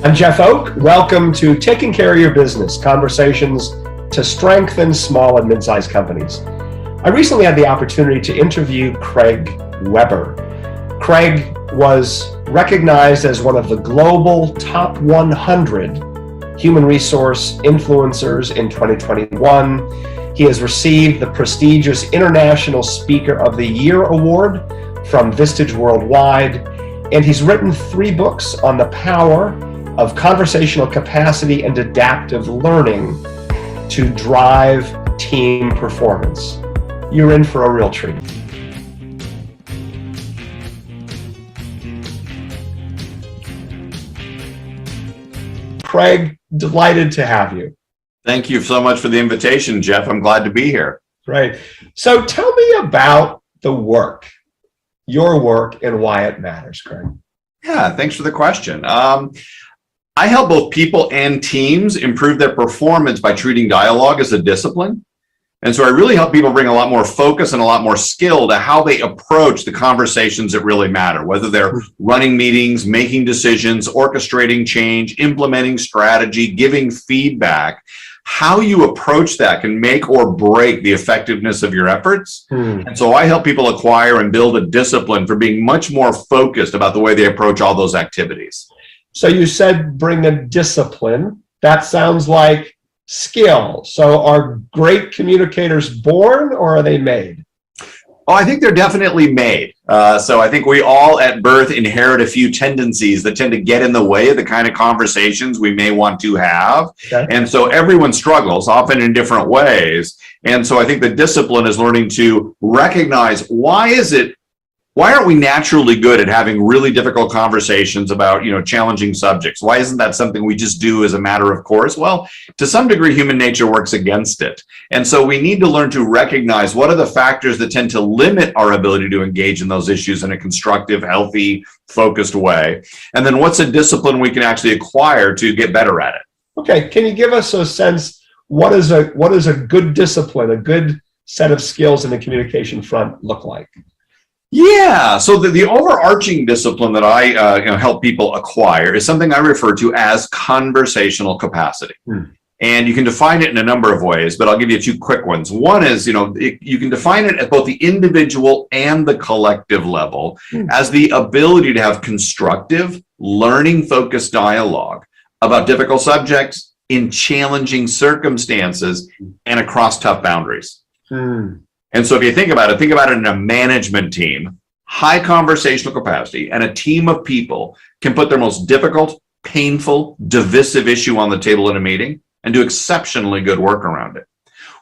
I'm Jeff Oak. Welcome to Taking Care of Your Business, conversations to strengthen small and mid-sized companies. I recently had the opportunity to interview Craig Weber. Craig was recognized as one of the global top 100 human resource influencers in 2021. He has received the prestigious International Speaker of the Year Award from Vistage Worldwide, and he's written 3 books on the power of conversational capacity and adaptive learning to drive team performance. You're in for a real treat. Craig, delighted to have you. Thank you so much for the invitation, Jeff. I'm glad to be here. Great. So tell me about the work, your work, and why it matters, Craig. Yeah, thanks for the question. I help both people and teams improve their performance by treating dialogue as a discipline. And so I really help people bring a lot more focus and a lot more skill to how they approach the conversations that really matter, whether they're running meetings, making decisions, orchestrating change, implementing strategy, giving feedback. How you approach that can make or break the effectiveness of your efforts. And so I help people acquire and build a discipline for being much more focused about the way they approach all those activities. So you said bring a discipline. That sounds like skill. So are great communicators born or are they made? Oh, I think they're definitely made. So I think we all at birth inherit a few tendencies that tend to get in the way of the kind of conversations we may want to have. Okay. And so everyone struggles, often in different ways. And so I think the discipline is learning to recognize why aren't we naturally good at having really difficult conversations about, challenging subjects? Why isn't that something we just do as a matter of course? Well, to some degree, human nature works against it. And so we need to learn to recognize what are the factors that tend to limit our ability to engage in those issues in a constructive, healthy, focused way. And then what's a discipline we can actually acquire to get better at it? Okay, can you give us a sense, what is a good discipline, a good set of skills in the communication front look like? Yeah, so the overarching discipline that I help people acquire is something I refer to as conversational capacity. And you can define it in a number of ways, but I'll give you 2 quick ones. One is, you can define it at both the individual and the collective level as the ability to have constructive, learning-focused dialogue about difficult subjects in challenging circumstances and across tough boundaries. And so if you think about it in a management team, high conversational capacity and a team of people can put their most difficult, painful, divisive issue on the table in a meeting and do exceptionally good work around it.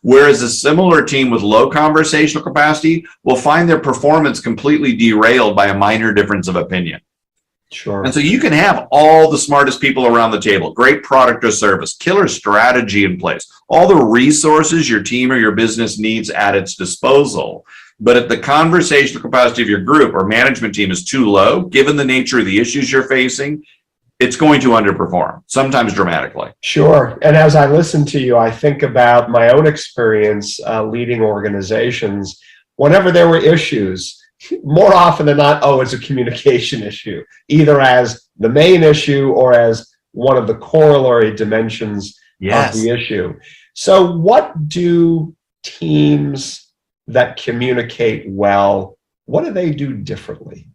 Whereas a similar team with low conversational capacity will find their performance completely derailed by a minor difference of opinion. Sure. And so you can have all the smartest people around the table, great product or service, killer strategy in place, all the resources your team or your business needs at its disposal. But if the conversational capacity of your group or management team is too low, given the nature of the issues you're facing, it's going to underperform, sometimes dramatically. Sure. And as I listen to you, I think about my own experience leading organizations. Whenever there were issues, more often than not, it's a communication issue, either as the main issue or as one of the corollary dimensions of the issue. So what do teams that communicate well, what do they do differently?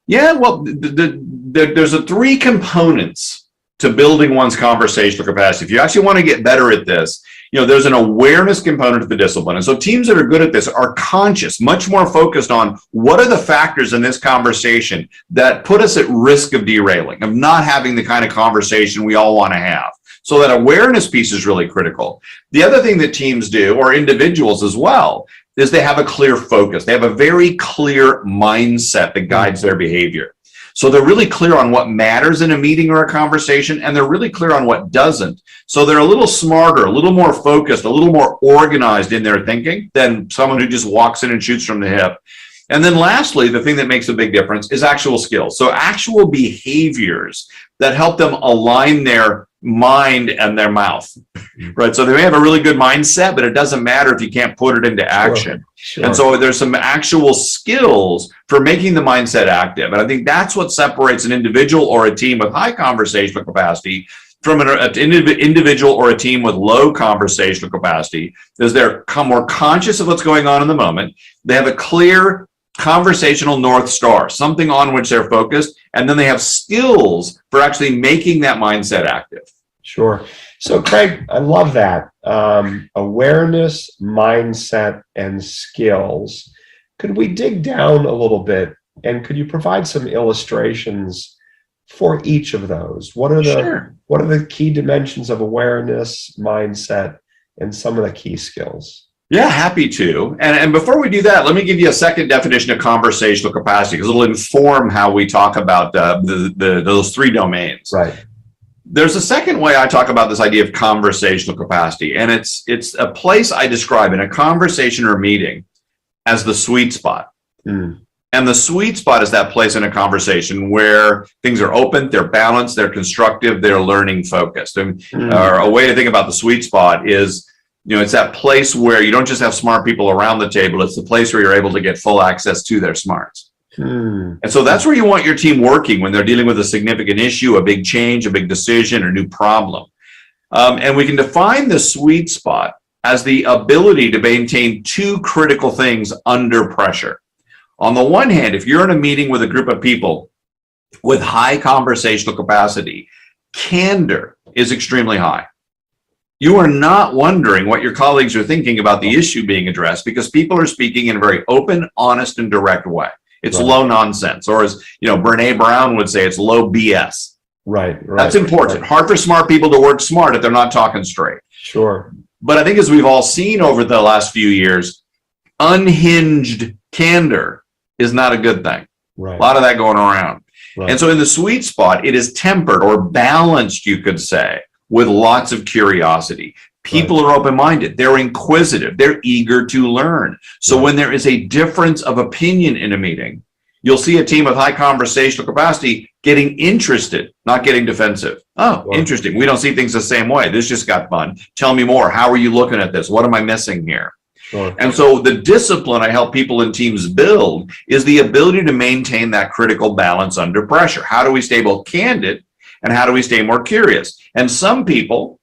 Yeah, well, there's 3 components to building one's conversational capacity. If you actually want to get better at this, there's an awareness component to the discipline. And so teams that are good at this are conscious, much more focused on what are the factors in this conversation that put us at risk of derailing, of not having the kind of conversation we all want to have. So that awareness piece is really critical. The other thing that teams do, or individuals as well, is they have a clear focus. They have a very clear mindset that guides their behavior. So they're really clear on what matters in a meeting or a conversation, and they're really clear on what doesn't. So they're a little smarter, a little more focused, a little more organized in their thinking than someone who just walks in and shoots from the hip. And then lastly, the thing that makes a big difference is actual skills. So actual behaviors that help them align their mind and their mouth, right? So they may have a really good mindset, but it doesn't matter if you can't put it into action. Sure. And so there's some actual skills for making the mindset active. And I think that's what separates an individual or a team with high conversational capacity from an individual or a team with low conversational capacity, is they're more conscious of what's going on in the moment. They have a clear conversational North Star, something on which they're focused, and then they have skills for actually making that mindset active. Sure. So, Craig, I love that. Awareness, mindset, and skills. Could we dig down a little bit, and could you provide some illustrations for each of those? What are the key dimensions of awareness, mindset, and some of the key skills? Yeah, happy to. And before we do that, let me give you a second definition of conversational capacity, because it'll inform how we talk about those three domains. Right. There's a second way I talk about this idea of conversational capacity, and it's a place I describe in a conversation or meeting as the sweet spot. And the sweet spot is that place in a conversation where things are open, they're balanced, they're constructive, they're learning focused. And or a way to think about the sweet spot is, it's that place where you don't just have smart people around the table. It's the place where you're able to get full access to their smarts. And so that's where you want your team working when they're dealing with a significant issue, a big change, a big decision, or new problem. And we can define the sweet spot as the ability to maintain two critical things under pressure. On the one hand, if you're in a meeting with a group of people with high conversational capacity, candor is extremely high. You are not wondering what your colleagues are thinking about the issue being addressed, because people are speaking in a very open, honest, and direct way. It's low nonsense, or as Brene Brown would say, it's low BS. Right. That's important. Right. Hard for smart people to work smart if they're not talking straight. Sure. But I think, as we've all seen over the last few years, unhinged candor is not a good thing. Right. A lot of that going around. Right. And so in the sweet spot, it is tempered or balanced, you could say, with lots of curiosity. People are open-minded. They're inquisitive. They're eager to learn. So when there is a difference of opinion in a meeting, you'll see a team with high conversational capacity getting interested, not getting defensive. Oh, interesting. We don't see things the same way. This just got fun. Tell me more. How are you looking at this? What am I missing here? Sure. And so the discipline I help people in teams build is the ability to maintain that critical balance under pressure. How do we stay both candid, and how do we stay more curious? And some people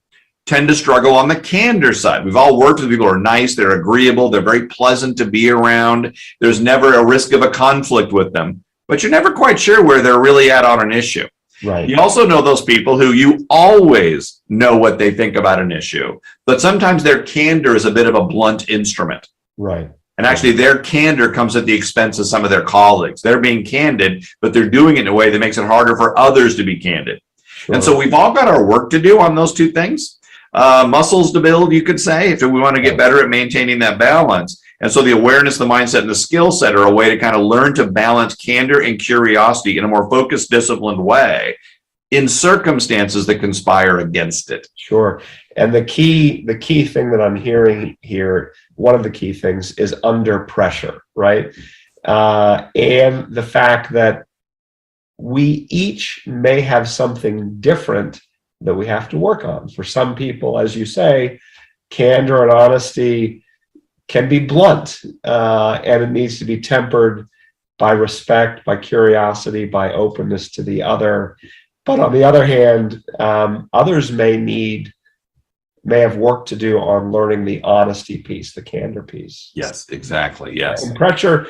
tend to struggle on the candor side. We've all worked with people who are nice, they're agreeable, they're very pleasant to be around. There's never a risk of a conflict with them, but you're never quite sure where they're really at on an issue. Right. You also know those people who you always know what they think about an issue, but sometimes their candor is a bit of a blunt instrument. Right. And actually their candor comes at the expense of some of their colleagues. They're being candid, but they're doing it in a way that makes it harder for others to be candid. Sure. And so we've all got our work to do on those two things. Muscles to build, you could say, if we want to get better at maintaining that balance. And so the awareness, the mindset, and the skill set are a way to kind of learn to balance candor and curiosity in a more focused, disciplined way in circumstances that conspire against it. Sure. And the key thing that I'm hearing here, one of the key things is under pressure, right? And the fact that we each may have something different that we have to work on. For some people, as you say, candor and honesty can be blunt, and it needs to be tempered by respect, by curiosity, by openness to the other. But on the other hand, others may have work to do on learning the honesty piece, the candor piece. Yes, exactly. Yes. And pressure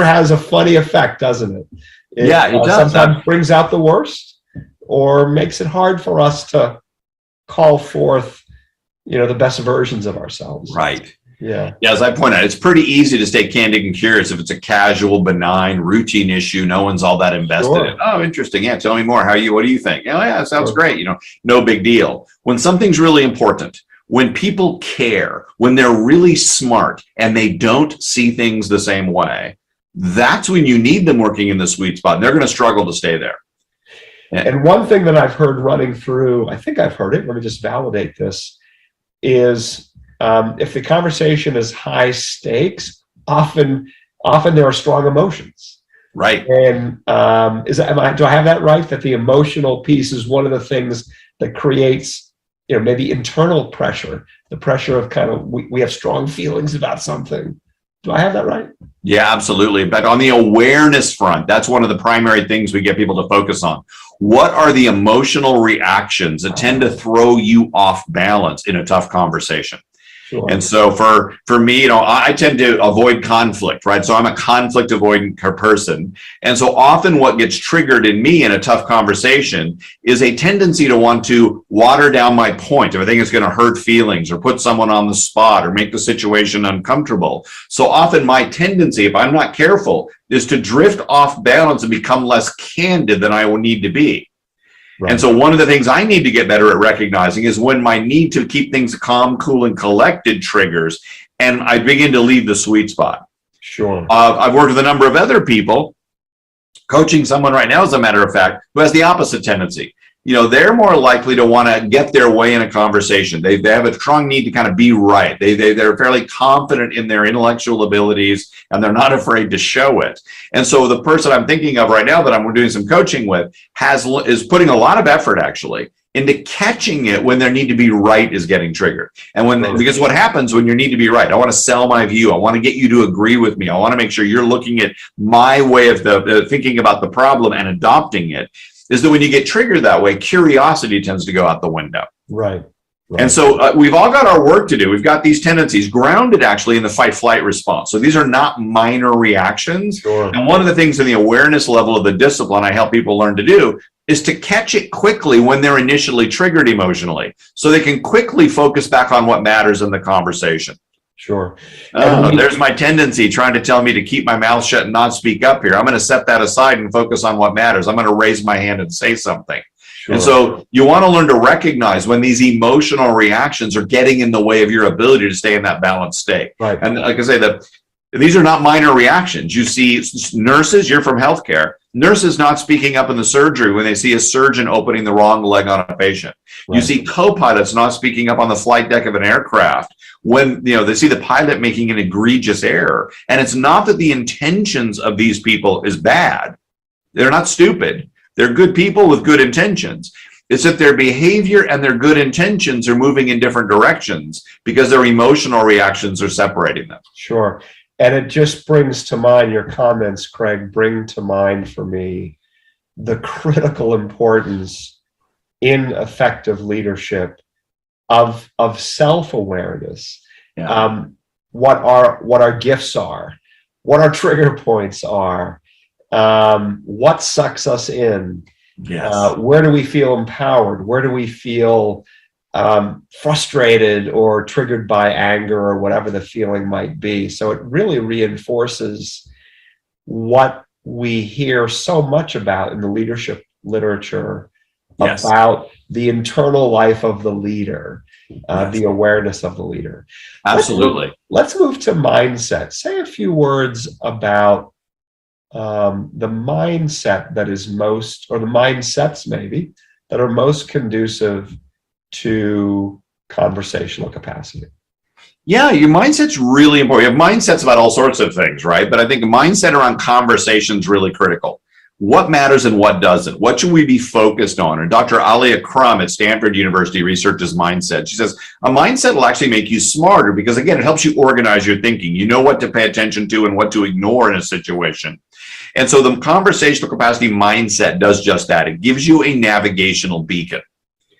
has a funny effect, doesn't it? It does. Sometimes brings out the worst, or makes it hard for us to call forth, the best versions of ourselves. Right. Yeah. Yeah, as I point out, it's pretty easy to stay candid and curious if it's a casual, benign, routine issue. No one's all that invested in. Oh, interesting. Yeah, tell me more. What do you think? Oh, yeah, sounds great. No big deal. When something's really important, when people care, when they're really smart and they don't see things the same way, that's when you need them working in the sweet spot. And they're going to struggle to stay there. And one thing that I've heard running through, I think I've heard it, let me just validate this, is if the conversation is high stakes, often often there are strong emotions. Right. And do I have that right? That the emotional piece is one of the things that creates, maybe internal pressure, the pressure of kind of, we have strong feelings about something. Do I have that right? Yeah, absolutely. But on the awareness front, that's one of the primary things we get people to focus on. What are the emotional reactions that tend to throw you off balance in a tough conversation? Sure. And so for me, I tend to avoid conflict, right? So I'm a conflict avoidant person. And so often what gets triggered in me in a tough conversation is a tendency to want to water down my point. If I think it's going to hurt feelings or put someone on the spot or make the situation uncomfortable. So often my tendency, if I'm not careful, is to drift off balance and become less candid than I will need to be. Right. And so one of the things I need to get better at recognizing is when my need to keep things calm, cool, and collected triggers, and I begin to leave the sweet spot. Sure. I've worked with a number of other people, coaching someone right now, as a matter of fact, who has the opposite tendency. They're more likely to want to get their way in a conversation. They have a strong need to kind of be right. They're fairly confident in their intellectual abilities, and they're not afraid to show it. And so the person I'm thinking of right now that I'm doing some coaching with is putting a lot of effort actually into catching it when their need to be right is getting triggered. And because what happens when you need to be right, I want to sell my view. I want to get you to agree with me. I want to make sure you're looking at my way of thinking about the problem and adopting it. Is that when you get triggered that way, curiosity tends to go out the window. Right. And so we've all got our work to do. We've got these tendencies grounded actually in the fight-flight response. So these are not minor reactions. Sure. And one of the things in the awareness level of the discipline I help people learn to do is to catch it quickly when they're initially triggered emotionally, so they can quickly focus back on what matters in the conversation. Sure. There's my tendency trying to tell me to keep my mouth shut and not speak up here. I'm going to set that aside and focus on what matters. I'm going to raise my hand and say something. Sure. And so you want to learn to recognize when these emotional reactions are getting in the way of your ability to stay in that balanced state. Right. And like I say, these are not minor reactions. You see nurses, you're from healthcare, nurses not speaking up in the surgery when they see a surgeon opening the wrong leg on a patient. Right. You see co-pilots not speaking up on the flight deck of an aircraft when they see the pilot making an egregious error. And it's not that the intentions of these people is bad. They're not stupid. They're good people with good intentions. It's that their behavior and their good intentions are moving in different directions because their emotional reactions are separating them. Sure. And it just brings to mind, your comments, Craig, bring to mind for me the critical importance in effective leadership of self-awareness. Yeah. What our gifts are, what our trigger points are, what sucks us in. Yes. Where do we feel empowered? Where do we feel frustrated or triggered by anger or whatever the feeling might be? So it really reinforces what we hear so much about in the leadership literature. Yes. About the internal life of the leader, yes. The awareness of the leader. Absolutely. Let's move to mindset. Say a few words about the mindset that is most, or the mindsets maybe, that are most conducive to conversational capacity. Yeah, your mindset's really important. You have mindsets about all sorts of things, right? But I think a mindset around conversation is really critical. What matters and what doesn't? What should we be focused on? And Dr. Alia Crum at Stanford University researches mindset. She says, a mindset will actually make you smarter because, again, it helps you organize your thinking. You know what to pay attention to and what to ignore in a situation. And so the conversational capacity mindset does just that. It gives you a navigational beacon.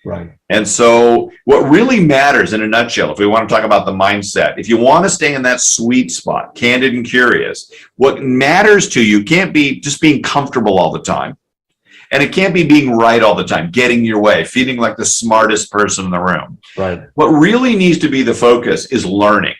Right. And so what really matters in a nutshell, if we want to talk about the mindset, if you want to stay in that sweet spot, candid and curious, what matters to you can't be just being comfortable all the time. And it can't be being right all the time, getting your way, feeling like the smartest person in the room. Right. What really needs to be the focus is learning.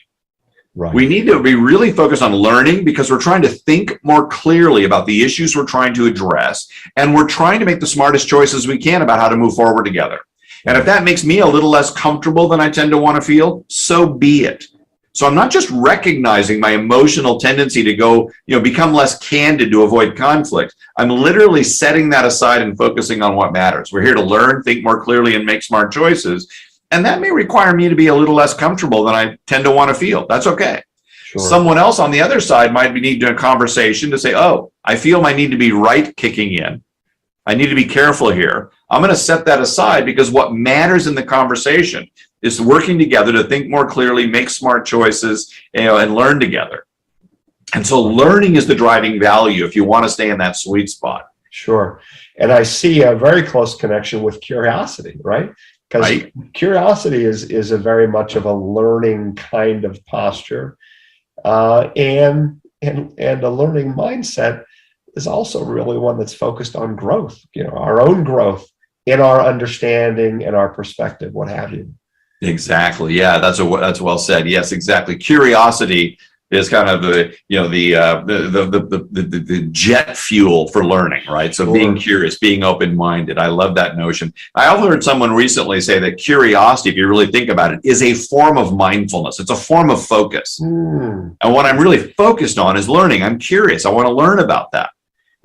Right. We need to be really focused on learning because we're trying to think more clearly about the issues we're trying to address. And we're trying to make the smartest choices we can about how to move forward together. And if that makes me a little less comfortable than I tend to want to feel, so be it. So I'm not just recognizing my emotional tendency to go, become less candid to avoid conflict. I'm literally setting that aside and focusing on what matters. We're here to learn, think more clearly, and make smart choices. And that may require me to be a little less comfortable than I tend to want to feel. That's okay. Sure. Someone else on the other side might be needing a conversation to say, oh, I feel my need to be right kicking in. I need to be careful here. I'm going to set that aside because what matters in the conversation is working together to think more clearly, make smart choices, and learn together. And so learning is the driving value if you want to stay in that sweet spot. Sure. And I see a very close connection with curiosity, right? Because curiosity is a very much of a learning kind of posture. And a learning mindset is also really one that's focused on growth, our own growth in our understanding and our perspective, what have you. Exactly. Yeah, that's well said. Yes, exactly. Curiosity is kind of the jet fuel for learning, right? So being curious, being open-minded. I love that notion. I also heard someone recently say that curiosity, if you really think about it, is a form of mindfulness. It's a form of focus. And what I'm really focused on is learning. I'm curious. I want to learn about that.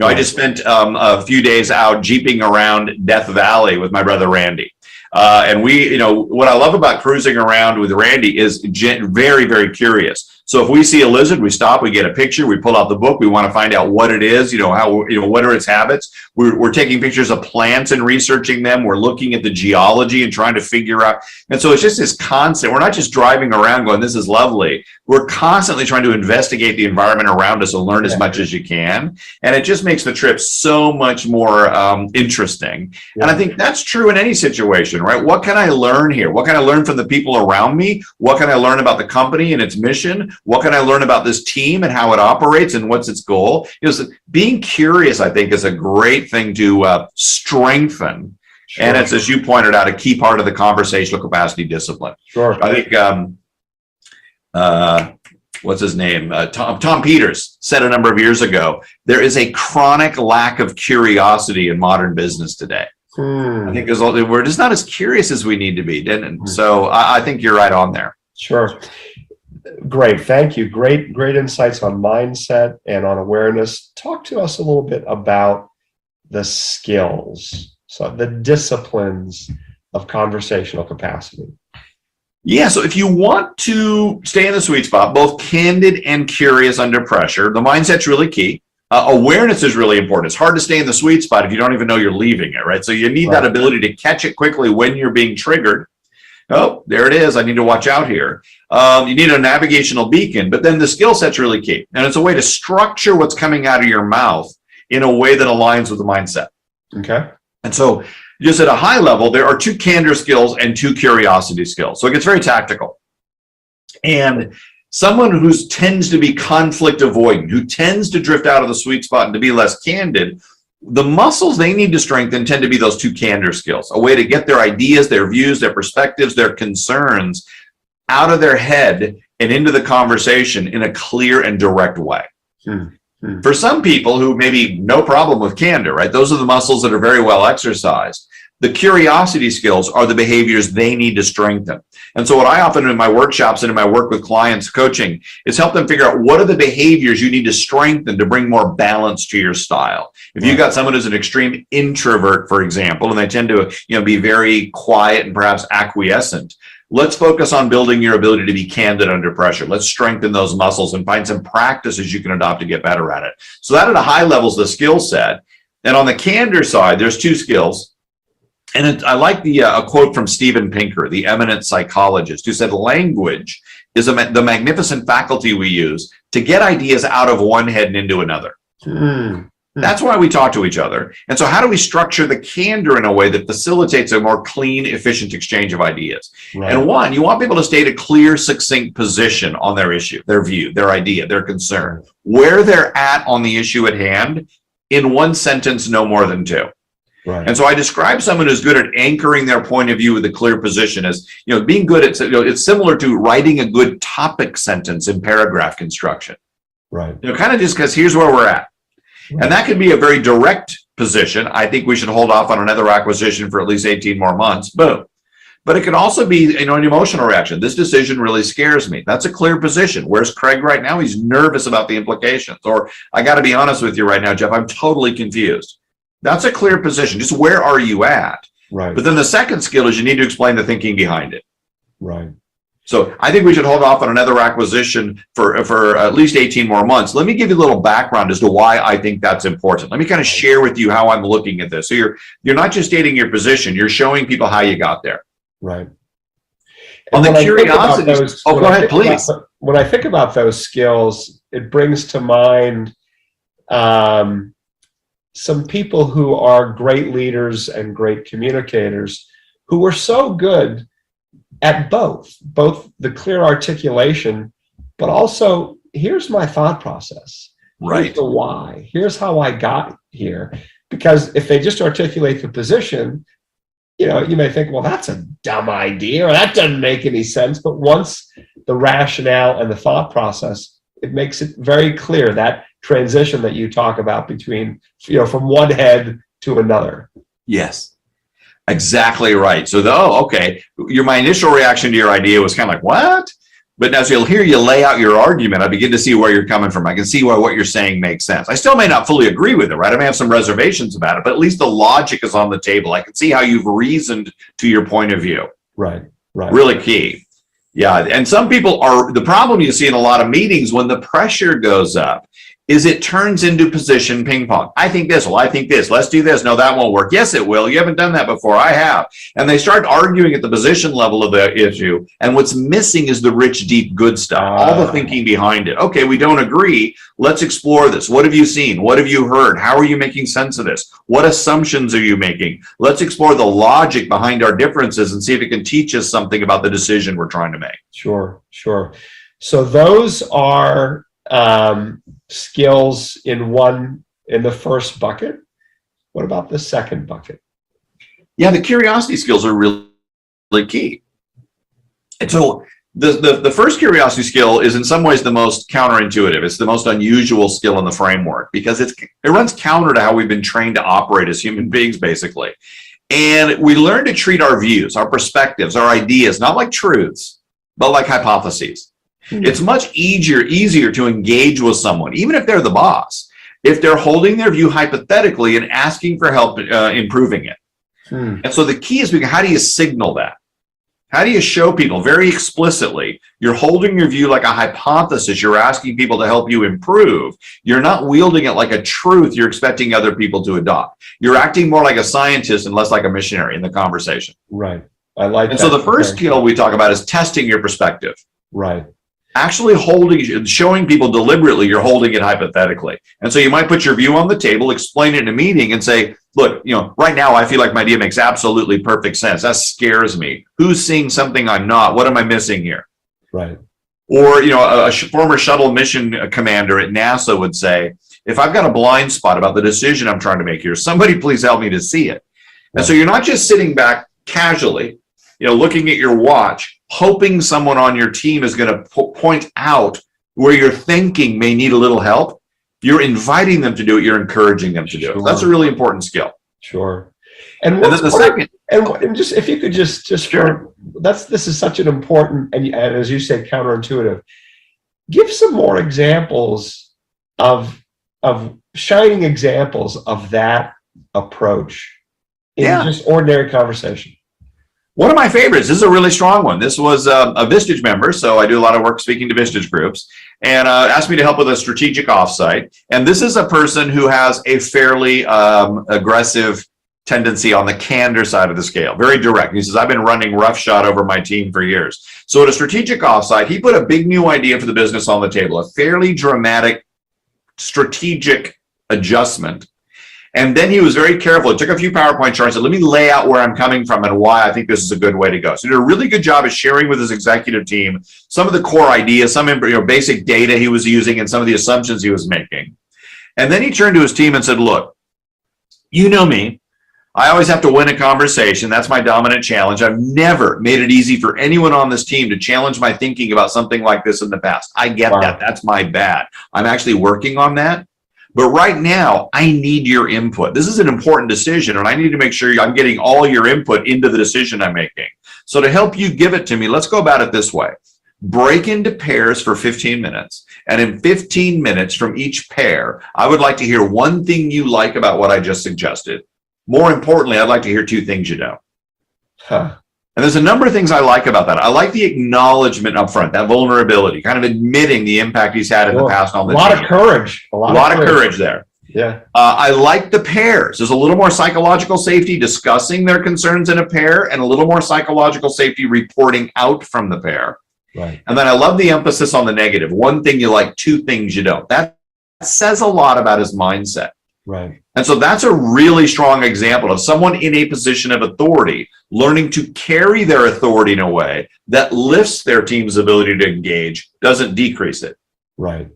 I just spent a few days out jeeping around Death Valley with my brother Randy. And we, what I love about cruising around with Randy is very, very curious. So if we see a lizard, we stop, we get a picture, we pull out the book, we want to find out what it is, what are its habits. We're taking pictures of plants and researching them. We're looking at the geology and trying to figure out. And so it's just this constant, we're not just driving around going, this is lovely. We're constantly trying to investigate the environment around us and learn as much as you can. And it just makes the trip so much more interesting. And I think that's true in any situation, right? What can I learn here? What can I learn from the people around me? What can I learn about the company and its mission? What can I learn about this team and how it operates and what's its goal? Being curious, I think, is a great thing to strengthen. Sure. And it's, as you pointed out, a key part of the conversational capacity discipline. Sure. I think, what's his name? Tom Peters said a number of years ago, there is a chronic lack of curiosity in modern business today. I think we're just not as curious as we need to be. And so I think you're right on there. Sure. Great. Thank you. Great insights on mindset and on awareness. Talk to us a little bit about the skills, so the disciplines of conversational capacity. Yeah. So if you want to stay in the sweet spot, both candid and curious under pressure, the mindset's really key. Awareness is really important. It's hard to stay in the sweet spot if you don't even know you're leaving it, right? So you need that ability to catch it quickly when you're being triggered. Oh, there it is. I need to watch out here. You need a navigational beacon, but then the skill set's really key. And it's a way to structure what's coming out of your mouth in a way that aligns with the mindset. Okay. And so just at a high level, there are 2 candor skills and 2 curiosity skills. So it gets very tactical. And someone who tends to be conflict avoidant, who tends to drift out of the sweet spot and to be less candid, the muscles they need to strengthen tend to be those 2 candor skills, a way to get their ideas, their views, their perspectives, their concerns out of their head and into the conversation in a clear and direct way. For some people who maybe no problem with candor, right? Those are the muscles that are very well exercised. The curiosity skills are the behaviors they need to strengthen. And so what I often do in my workshops and in my work with clients coaching is help them figure out what are the behaviors you need to strengthen to bring more balance to your style. If you've got someone who's an extreme introvert, for example, and they tend to be very quiet and perhaps acquiescent, let's focus on building your ability to be candid under pressure. Let's strengthen those muscles and find some practices you can adopt to get better at it. So that at a high level is the skill set. And on the candor side, there's 2 skills. And I like a quote from Steven Pinker, the eminent psychologist, who said, language is the magnificent faculty we use to get ideas out of one head and into another. That's why we talk to each other. And so how do we structure the candor in a way that facilitates a more clean, efficient exchange of ideas? And one, you want people to state a clear, succinct position on their issue, their view, their idea, their concern, where they're at on the issue at hand in 1 sentence, no more than 2. And so I describe someone who's good at anchoring their point of view with a clear position as, being good at, it's similar to writing a good topic sentence in paragraph construction. Kind of just because here's where we're at. And that can be a very direct position. I think we should hold off on another acquisition for at least 18 more months. Boom. But it can also be, an emotional reaction. This decision really scares me. That's a clear position. Where's Craig right now? He's nervous about the implications. Or I got to be honest with you right now, Jeff, I'm totally confused. That's a clear position. Just where are you at? But then the second skill is you need to explain the thinking behind it. So I think we should hold off on another acquisition for at least 18 more months. Let me give you a little background as to why I think that's important. Let me kind of share with you how I'm looking at this. So you're not just stating your position, you're showing people how you got there. Right. On the curiosity, go ahead, please. When I think about those skills, it brings to mind some people who are great leaders and great communicators who were so good at both the clear articulation, but also here's my thought process. Right. Here's the why. Here's how I got here. Because if they just articulate the position, you may think, well, that's a dumb idea, or that doesn't make any sense. But once the rationale and the thought process, it makes it very clear, that transition that you talk about between, from one head to another. Yes, exactly right. So okay, my initial reaction to your idea was kind of like, what? But as you'll hear you lay out your argument, I begin to see where you're coming from. I can see why what you're saying makes sense. I still may not fully agree with it, right? I may have some reservations about it, but at least the logic is on the table. I can see how you've reasoned to your point of view. Right. Really key. Yeah, and some people the problem you see in a lot of meetings when the pressure goes up is it turns into position ping pong. I think this, well, I think this, let's do this. No, that won't work. Yes, it will. You haven't done that before. I have. And they start arguing at the position level of the issue. And what's missing is the rich, deep, good stuff, all the thinking behind it. Okay, we don't agree. Let's explore this. What have you seen? What have you heard? How are you making sense of this? What assumptions are you making? Let's explore the logic behind our differences and see if it can teach us something about the decision we're trying to make. Sure. So those are skills in the first bucket. What about the second bucket? Yeah, the curiosity skills are really key. And so the first curiosity skill is in some ways the most counterintuitive. It's the most unusual skill in the framework because it runs counter to how we've been trained to operate as human beings, basically. And we learn to treat our views, our perspectives, our ideas, not like truths, but like hypotheses. It's much easier to engage with someone, even if they're the boss, if they're holding their view hypothetically and asking for help improving it. And so the key is, how do you signal that? How do you show people very explicitly you're holding your view like a hypothesis, you're asking people to help you improve. You're not wielding it like a truth you're expecting other people to adopt. You're acting more like a scientist and less like a missionary in the conversation. Right. I like that. And so the first skill we talk about is testing your perspective. Right. Actually showing people deliberately you're holding it hypothetically. And so you might put your view on the table, explain it in a meeting and say, look, right now I feel like my idea makes absolutely perfect sense. That scares me. Who's seeing something I'm not? What am I missing here? Right. Or, a former shuttle mission commander at NASA would say, if I've got a blind spot about the decision I'm trying to make here, somebody please help me to see it. And so you're not just sitting back casually, looking at your watch, hoping someone on your team is going to point out where your thinking may need a little help. You're inviting them to do it. You're encouraging them to do it. That's a really important skill. Sure. And then the second, and just if you could just sure. This is such an important and as you say, counterintuitive. Give some more examples of shining examples of that approach in just ordinary conversation. One of my favorites, this is a really strong one. This was a Vistage member, so I do a lot of work speaking to Vistage groups, and asked me to help with a strategic offsite. And this is a person who has a fairly aggressive tendency on the candor side of the scale, very direct. He says, I've been running roughshod over my team for years. So at a strategic offsite, he put a big new idea for the business on the table, a fairly dramatic strategic adjustment. And then he was very careful. He took a few PowerPoint charts and said, let me lay out where I'm coming from and why I think this is a good way to go. So he did a really good job of sharing with his executive team some of the core ideas, some basic data he was using and some of the assumptions he was making. And then he turned to his team and said, look, you know me. I always have to win a conversation. That's my dominant challenge. I've never made it easy for anyone on this team to challenge my thinking about something like this in the past. I get that. That's my bad. I'm actually working on that. But right now, I need your input. This is an important decision, and I need to make sure I'm getting all your input into the decision I'm making. So to help you give it to me, let's go about it this way. Break into pairs for 15 minutes. And in 15 minutes from each pair, I would like to hear one thing you like about what I just suggested. More importantly, I'd like to hear two things you don't. And there's a number of things I like about that. I like the acknowledgement up front, that vulnerability, kind of admitting the impact he's had in the past on the team. A lot of courage. A lot of courage there. Yeah. I like the pairs. There's a little more psychological safety discussing their concerns in a pair, and a little more psychological safety reporting out from the pair. Right. And then I love the emphasis on the negative. One thing you like, two things you don't. That says a lot about his mindset. Right. And so that's a really strong example of someone in a position of authority learning to carry their authority in a way that lifts their team's ability to engage, doesn't decrease it. Right.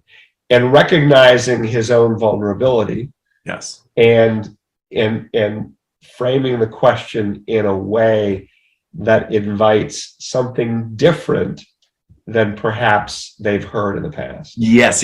And recognizing his own vulnerability. Yes. And framing the question in a way that invites something different than perhaps they've heard in the past. Yes.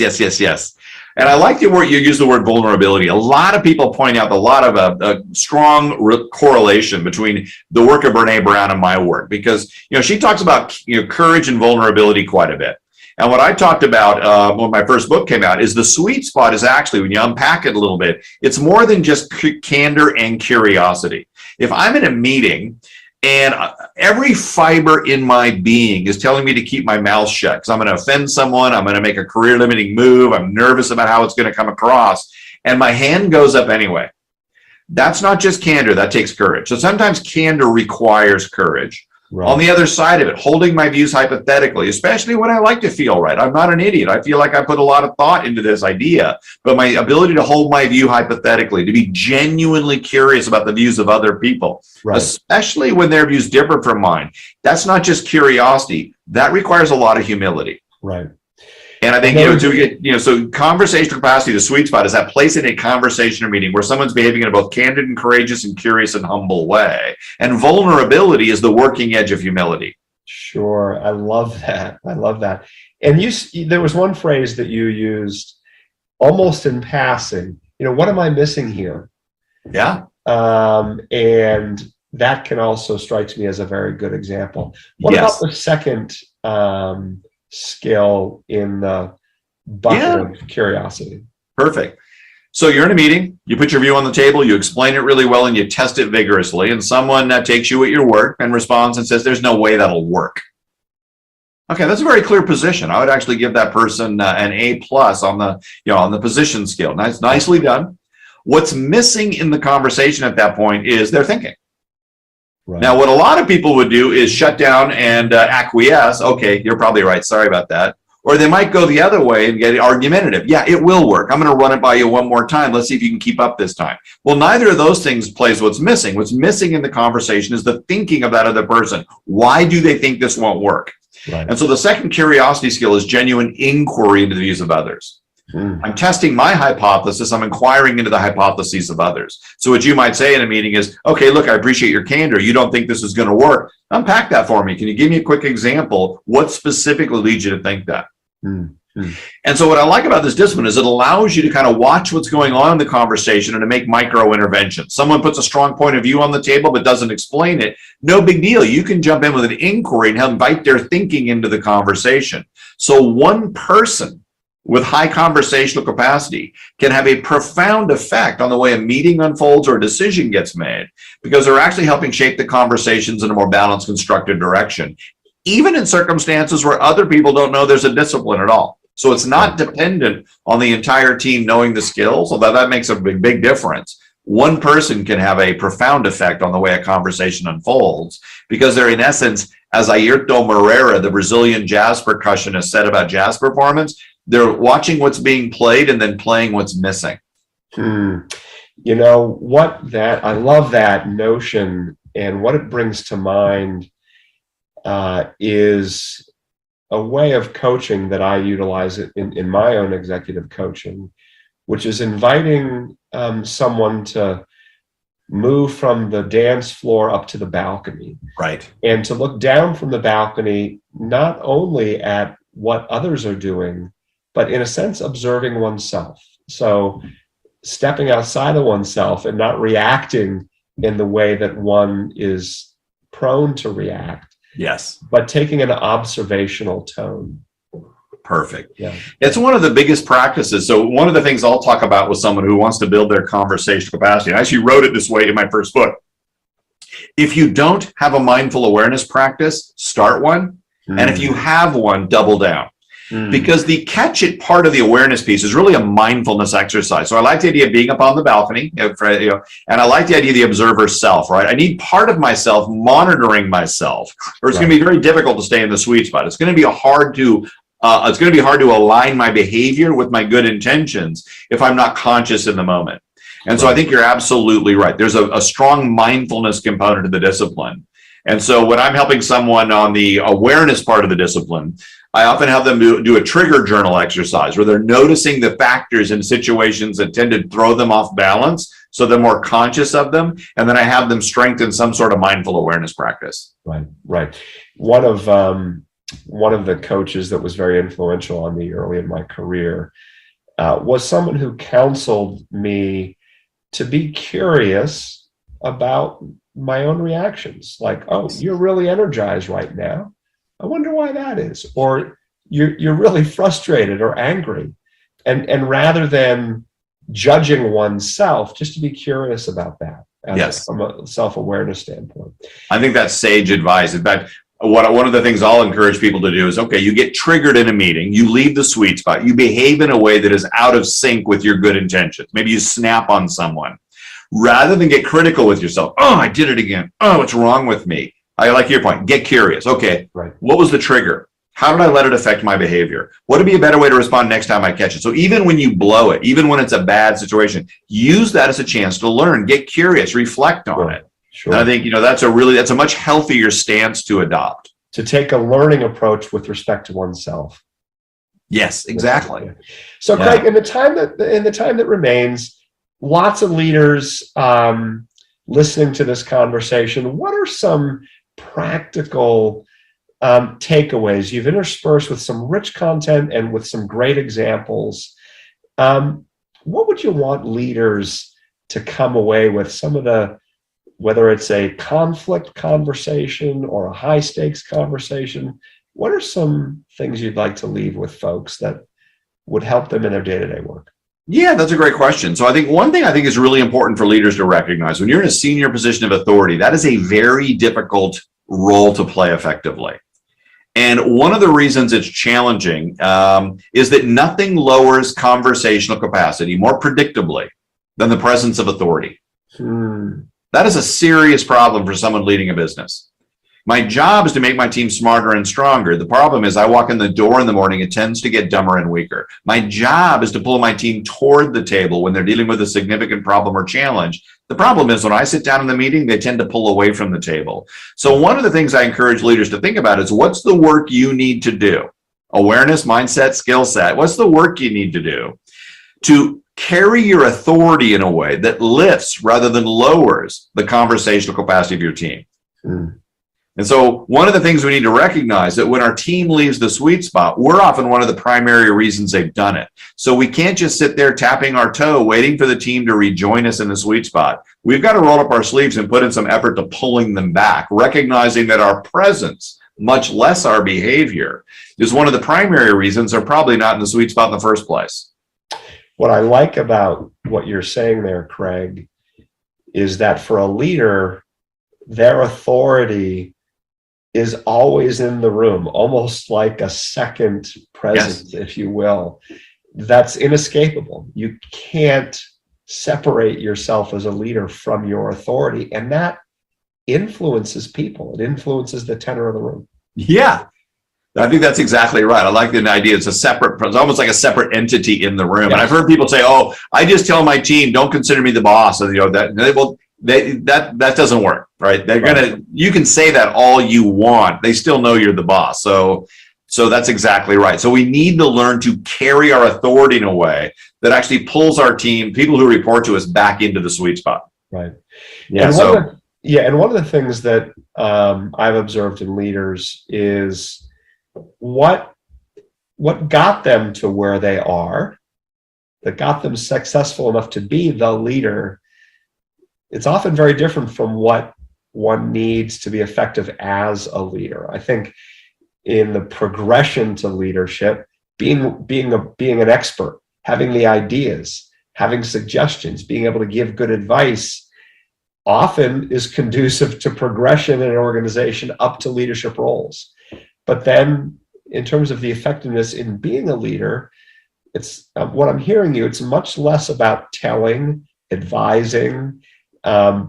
And I like the word, you use the word vulnerability. A lot of people point out a lot of a strong correlation between the work of Brene Brown and my work, because, she talks about, courage and vulnerability quite a bit. And what I talked about when my first book came out is the sweet spot is actually, when you unpack it a little bit, it's more than just candor and curiosity. If I'm in a meeting and every fiber in my being is telling me to keep my mouth shut because I'm going to offend someone, I'm going to make a career limiting move, I'm nervous about how it's going to come across, and my hand goes up anyway, that's not just candor, that takes courage. So sometimes candor requires courage. Right. On the other side of it, holding my views hypothetically, especially when I like to feel right. I'm not an idiot. I feel like I put a lot of thought into this idea, but my ability to hold my view hypothetically, to be genuinely curious about the views of other people, right, especially when their views differ from mine, that's not just curiosity. That requires a lot of humility. Right. And I think, so conversational capacity, the sweet spot is that place in a conversation or meeting where someone's behaving in a both candid and courageous and curious and humble way. And vulnerability is the working edge of humility. Sure. I love that. And there was one phrase that you used almost in passing, what am I missing here? Yeah. And that can also strikes me as a very good example. What about the second skill in the bucket of curiosity? Perfect. So you're in a meeting, you put your view on the table, you explain it really well, and you test it vigorously, and someone takes you at your word and responds and says, there's no way that'll work. Okay, that's a very clear position. I would actually give that person an A+ on the position scale. Nicely done. What's missing in the conversation at that point is their thinking. Right. Now, what a lot of people would do is shut down and acquiesce. Okay, you're probably right. Sorry about that. Or they might go the other way and get argumentative. Yeah, it will work. I'm going to run it by you one more time. Let's see if you can keep up this time. Well, neither of those things plays what's missing. What's missing in the conversation is the thinking of that other person. Why do they think this won't work? Right. And so the second curiosity skill is genuine inquiry into the views of others. I'm testing my hypothesis. I'm inquiring into the hypotheses of others. So what you might say in a meeting is, okay, look, I appreciate your candor. You don't think this is going to work. Unpack that for me. Can you give me a quick example? What specifically leads you to think that? And so what I like about this discipline is it allows you to kind of watch what's going on in the conversation and to make micro interventions. Someone puts a strong point of view on the table but doesn't explain it. No big deal. You can jump in with an inquiry and help invite their thinking into the conversation. So one person with high conversational capacity can have a profound effect on the way a meeting unfolds or a decision gets made, because they're actually helping shape the conversations in a more balanced, constructive direction, even in circumstances where other people don't know there's a discipline at all. So it's not dependent on the entire team knowing the skills, although that makes a big difference. One person can have a profound effect on the way a conversation unfolds, because they're, in essence, as Airto Moreira, the Brazilian jazz percussionist, said about jazz performance, they're watching what's being played and then playing what's missing. I love that notion, and what it brings to mind is a way of coaching that I utilize in my own executive coaching, which is inviting someone to move from the dance floor up to the balcony. Right. And to look down from the balcony, not only at what others are doing, but in a sense, observing oneself. So stepping outside of oneself and not reacting in the way that one is prone to react. Yes. But taking an observational tone. Perfect. Yeah. It's one of the biggest practices. So one of the things I'll talk about with someone who wants to build their conversational capacity, and I actually wrote it this way in my first book, If you don't have a mindful awareness practice, start one. And if you have one, double down. Because the catch it part of the awareness piece is really a mindfulness exercise. So I like the idea of being up on the balcony, and I like the idea of the observer self, right? I need part of myself monitoring myself, or it's going to be very difficult to stay in the sweet spot. It's going to be hard to align my behavior with my good intentions if I'm not conscious in the moment. And so I think you're absolutely right. There's a strong mindfulness component to the discipline. And so when I'm helping someone on the awareness part of the discipline, I often have them do a trigger journal exercise where they're noticing the factors in situations that tend to throw them off balance, so they're more conscious of them. And then I have them strengthen some sort of mindful awareness practice. Right. One of the coaches that was very influential on me early in my career was someone who counseled me to be curious about my own reactions. Like, oh, you're really energized right now. I wonder why that is. Or you're really frustrated or angry. And rather than judging oneself, just to be curious about that from a self-awareness standpoint. I think that's sage advice. In fact, one of the things I'll encourage people to do is, okay, you get triggered in a meeting, you leave the sweet spot, you behave in a way that is out of sync with your good intentions. Maybe you snap on someone. Rather than get critical with yourself, oh, I did it again. Oh, what's wrong with me? I like your point. Get curious. Okay, What was the trigger? How did I let it affect my behavior? What would be a better way to respond next time I catch it? So even when you blow it, even when it's a bad situation, use that as a chance to learn, get curious, reflect on it. Sure. And I think, that's a much healthier stance to adopt. To take a learning approach with respect to oneself. Yes, exactly. So Craig, in the time that remains, lots of leaders listening to this conversation, what are some practical takeaways? You've interspersed with some rich content and with some great examples. What would you want leaders to come away with? Some of the, whether it's a conflict conversation or a high stakes conversation, what are some things you'd like to leave with folks that would help them in their day-to-day work? Yeah, that's a great question. So I think one thing I think is really important for leaders to recognize, when you're in a senior position of authority, that is a very difficult role to play effectively. And one of the reasons it's challenging is that nothing lowers conversational capacity more predictably than the presence of authority. That is a serious problem for someone leading a business. My job is to make my team smarter and stronger. The problem is I walk in the door in the morning, it tends to get dumber and weaker. My job is to pull my team toward the table when they're dealing with a significant problem or challenge. The problem is when I sit down in the meeting, they tend to pull away from the table. So one of the things I encourage leaders to think about is, what's the work you need to do? Awareness, mindset, skill set. What's the work you need to do to carry your authority in a way that lifts rather than lowers the conversational capacity of your team? And so one of the things we need to recognize that when our team leaves the sweet spot, we're often one of the primary reasons they've done it. So we can't just sit there tapping our toe, waiting for the team to rejoin us in the sweet spot. We've got to roll up our sleeves and put in some effort to pulling them back, recognizing that our presence, much less our behavior, is one of the primary reasons they're probably not in the sweet spot in the first place. What I like about what you're saying there, Craig, is that for a leader, their authority is always in the room, almost like a second presence, if you will. That's inescapable. You can't separate yourself as a leader from your authority, and that influences people. It influences the tenor of the room. Yeah, I think that's exactly right. I like the idea. It's almost like a separate entity in the room. And I've heard people say, "Oh, I just tell my team, don't consider me the boss." And, that doesn't work, right? You can say that all you want. They still know you're the boss. So that's exactly right. So we need to learn to carry our authority in a way that actually pulls our team, people who report to us, back into the sweet spot. Right. Yeah. And one of the things that I've observed in leaders is what got them to where they are, that got them successful enough to be the leader. It's often very different from what one needs to be effective as a leader. I think in the progression to leadership, being an expert, having the ideas, having suggestions, being able to give good advice, often is conducive to progression in an organization up to leadership roles. But then in terms of the effectiveness in being a leader, it's what I'm hearing you, it's much less about telling, advising,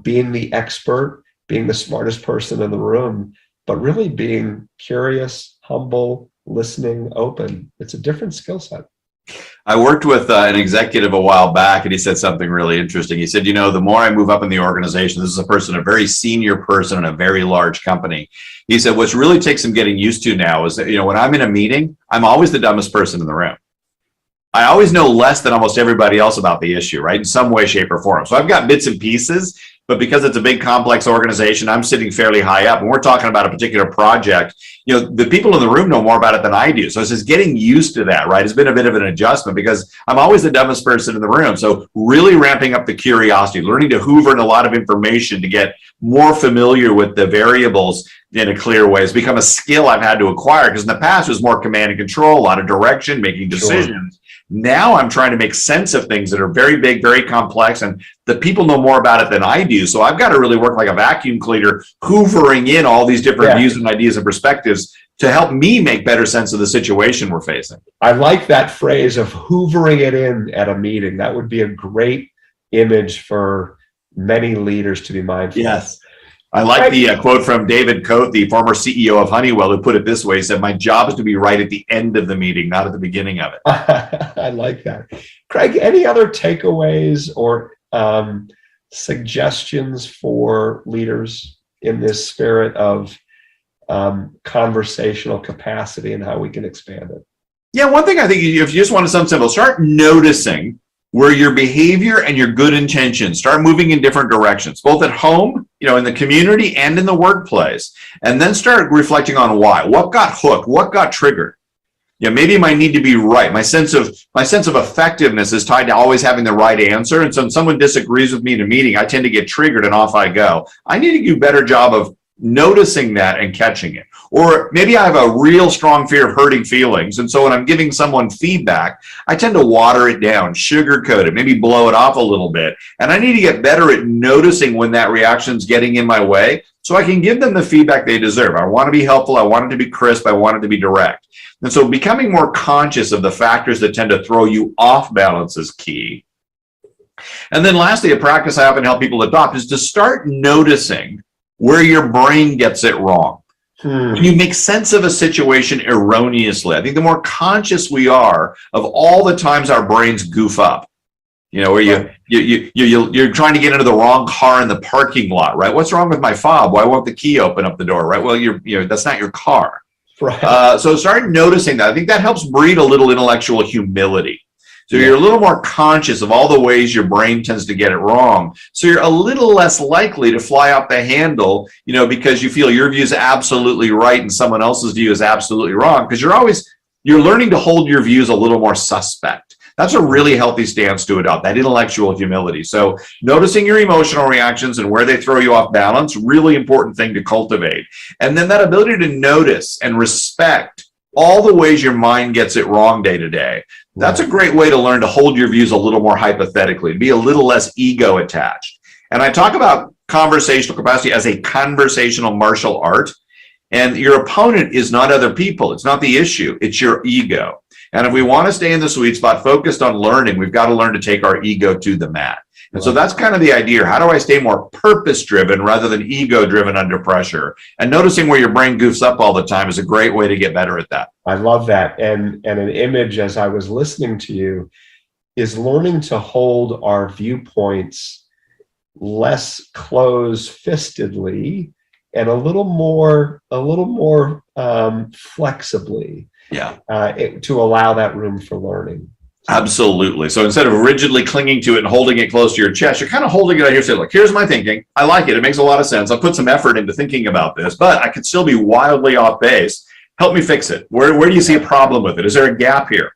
being the expert, being the smartest person in the room, but really being curious, humble, listening, open. It's a different skill set. I worked with an executive a while back, and he said something really interesting. He said, the more I move up in the organization, this is a very senior person in a very large company. He said, what's really takes some getting used to now is that, when I'm in a meeting, I'm always the dumbest person in the room. I always know less than almost everybody else about the issue, right? In some way, shape, or form. So I've got bits and pieces, but because it's a big, complex organization, I'm sitting fairly high up, and we're talking about a particular project. The people in the room know more about it than I do. So it's just getting used to that, right? It's been a bit of an adjustment because I'm always the dumbest person in the room. So really ramping up the curiosity, learning to hoover in a lot of information to get more familiar with the variables in a clear way has become a skill I've had to acquire, because in the past it was more command and control, a lot of direction, making decisions. Sure. Now I'm trying to make sense of things that are very big, very complex, and the people know more about it than I do. So I've got to really work like a vacuum cleaner, hoovering in all these different views and ideas and perspectives to help me make better sense of the situation we're facing. I like that phrase of hoovering it in at a meeting. That would be a great image for many leaders to be mindful of. Yes. I like the quote from David Coate, the former CEO of Honeywell, who put it this way. He said, my job is to be right at the end of the meeting, not at the beginning of it. I like that. Craig, any other takeaways or suggestions for leaders in this spirit of conversational capacity and how we can expand it? Yeah, one thing I think, if you just want to something simple, start noticing where your behavior and your good intentions start moving in different directions, both at home, in the community and in the workplace. And then start reflecting on why. What got hooked? What got triggered? Maybe my need to be right. My sense of effectiveness is tied to always having the right answer. And so when someone disagrees with me in a meeting, I tend to get triggered and off I go. I need to do a better job of noticing that and catching it. Or maybe I have a real strong fear of hurting feelings. And so when I'm giving someone feedback, I tend to water it down, sugarcoat it, maybe blow it off a little bit. And I need to get better at noticing when that reaction's getting in my way so I can give them the feedback they deserve. I want to be helpful. I want it to be crisp. I want it to be direct. And so becoming more conscious of the factors that tend to throw you off balance is key. And then lastly, a practice I often help people adopt is to start noticing where your brain gets it wrong. When you make sense of a situation erroneously, I think the more conscious we are of all the times our brains goof up, where you're trying to get into the wrong car in the parking lot, right? What's wrong with my fob? Why won't the key open up the door, right? Well, that's not your car. Right. So start noticing that. I think that helps breed a little intellectual humility. So you're a little more conscious of all the ways your brain tends to get it wrong. So you're a little less likely to fly off the handle, because you feel your view is absolutely right and someone else's view is absolutely wrong, because you're learning to hold your views a little more suspect. That's a really healthy stance to adopt, that intellectual humility. So noticing your emotional reactions and where they throw you off balance, really important thing to cultivate. And then that ability to notice and respect all the ways your mind gets it wrong day to day. That's a great way to learn to hold your views a little more hypothetically, be a little less ego attached. And I talk about conversational capacity as a conversational martial art. And your opponent is not other people. It's not the issue. It's your ego. And if we want to stay in the sweet spot, focused on learning, we've got to learn to take our ego to the mat. And so that's kind of the idea. How do I stay more purpose-driven rather than ego-driven under pressure? And noticing where your brain goofs up all the time is a great way to get better at that. I love that. And an image as I was listening to you is learning to hold our viewpoints less close-fistedly and a little more flexibly. Yeah. To allow that room for learning. Absolutely. So instead of rigidly clinging to it and holding it close to your chest, you're kind of holding it out here. Say, look, here's my thinking. I like it. It makes a lot of sense. I'll put some effort into thinking about this, but I could still be wildly off base. Help me fix it. Where do you see a problem with it? Is there a gap here?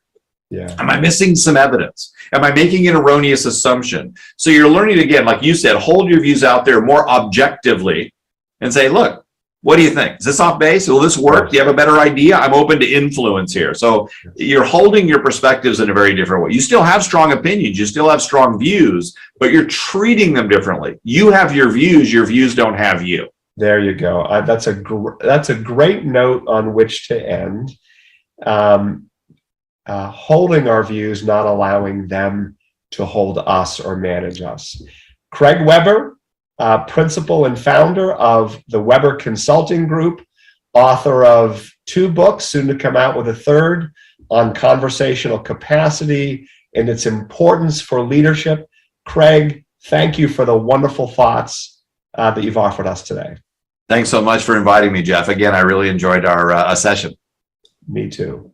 Yeah. Am I missing some evidence? Am I making an erroneous assumption? So you're learning again, like you said, hold your views out there more objectively and say, look, What do you think? Is this off base? Will this work? Do you have a better idea? I'm open to influence here. So you're holding your perspectives in a very different way. You still have strong opinions. You still have strong views, but you're treating them differently. You have your views don't have you. There you go. That's a great note on which to end. Holding our views, not allowing them to hold us or manage us. Craig Weber, principal and founder of the Weber Consulting Group, author of 2 books, soon to come out with a 3rd, on conversational capacity and its importance for leadership. Craig, thank you for the wonderful thoughts that you've offered us today. Thanks so much for inviting me, Jeff. Again, I really enjoyed our session. Me too.